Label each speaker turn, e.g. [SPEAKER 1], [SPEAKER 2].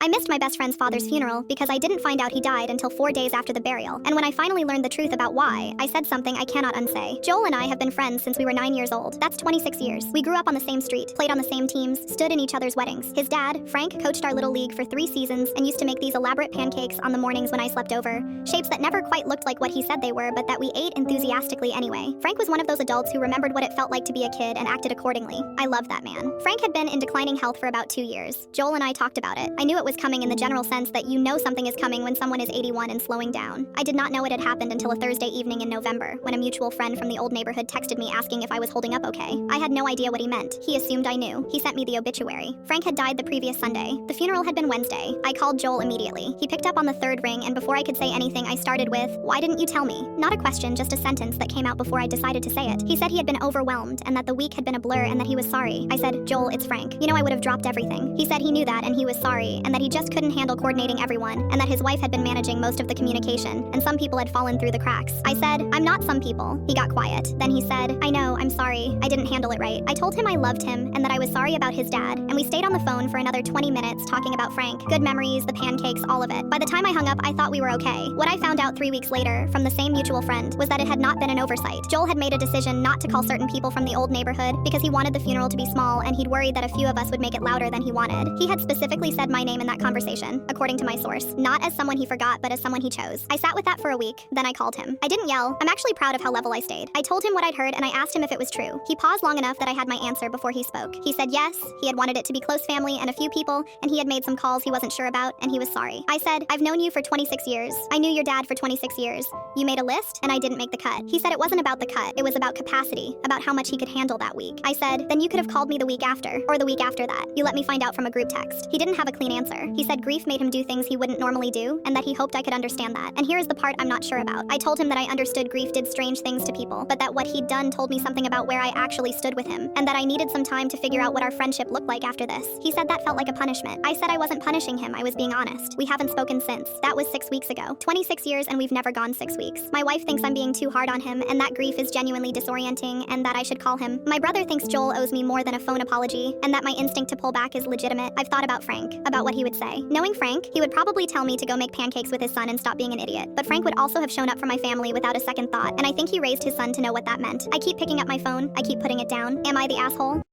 [SPEAKER 1] I missed my best friend's father's funeral because I didn't find out he died until 4 days after the burial, and when I finally learned the truth about why, I said something I cannot unsay. Joel and I have been friends since we were 9 years old. That's 26 years. We grew up on the same street, played on the same teams, stood in each other's weddings. His dad, Frank, coached our little league for 3 seasons and used to make these elaborate pancakes on the mornings when I slept over, shapes that never quite looked like what he said they were, but that we ate enthusiastically anyway. Frank was one of those adults who remembered what it felt like to be a kid and acted accordingly. I loved that man. Frank had been in declining health for about 2 years. Joel and I talked about it. I knew it was coming in the general sense that you know something is coming when someone is 81 and slowing down. I did not know it had happened until a Thursday evening in November, when a mutual friend from the old neighborhood texted me asking if I was holding up okay. I had no idea what he meant. He assumed I knew. He sent me the obituary. Frank had died the previous Sunday. The funeral had been Wednesday. I called Joel immediately. He picked up on the third ring, and before I could say anything, I started with, "Why didn't you tell me?" Not a question, just a sentence that came out before I decided to say it. He said he had been overwhelmed and that the week had been a blur and that he was sorry. I said, "Joel, it's Frank. You know I would have dropped everything." He said he knew that and he was sorry, and that he just couldn't handle coordinating everyone, and that his wife had been managing most of the communication, and some people had fallen through the cracks. I said, "I'm not some people." He got quiet. Then he said, "I know, I'm sorry. I didn't handle it right." I told him I loved him and that I was sorry about his dad, and we stayed on the phone for another 20 minutes talking about Frank, good memories, the pancakes, all of it. By the time I hung up, I thought we were okay. What I found out 3 weeks later, from the same mutual friend, was that it had not been an oversight. Joel had made a decision not to call certain people from the old neighborhood because he wanted the funeral to be small and he'd worried that a few of us would make it louder than he wanted. He had specifically said my name in that conversation, according to my source, not as someone he forgot, but as someone he chose. I sat with that for a week, then I called him. I didn't yell. I'm actually proud of how level I stayed. I told him what I'd heard and I asked him if it was true. He paused long enough that I had my answer before he spoke. He said yes, he had wanted it to be close family and a few people, and he had made some calls he wasn't sure about, and he was sorry. I said, "I've known you for 26 years. I knew your dad for 26 years. You made a list, and I didn't make the cut." He said it wasn't about the cut, it was about capacity, about how much he could handle that week. I said, "Then you could have called me the week after, or the week after that. You let me find out from a group text." He didn't have a clean answer. He said grief made him do things he wouldn't normally do, and that he hoped I could understand that. And here's the part I'm not sure about. I told him that I understood grief did strange things to people, but that what he'd done told me something about where I actually stood with him, and that I needed some time to figure out what our friendship looked like after this. He said that felt like a punishment. I said I wasn't punishing him, I was being honest. We haven't spoken since. That was 6 weeks ago. 26 years and we've never gone 6 weeks. My wife thinks I'm being too hard on him, and that grief is genuinely disorienting, and that I should call him. My brother thinks Joel owes me more than a phone apology, and that my instinct to pull back is legitimate. I've thought about Frank, about what he would say. Knowing Frank, he would probably tell me to go make pancakes with his son and stop being an idiot. But Frank would also have shown up for my family without a second thought, and I think he raised his son to know what that meant. I keep picking up my phone, I keep putting it down. Am I the asshole?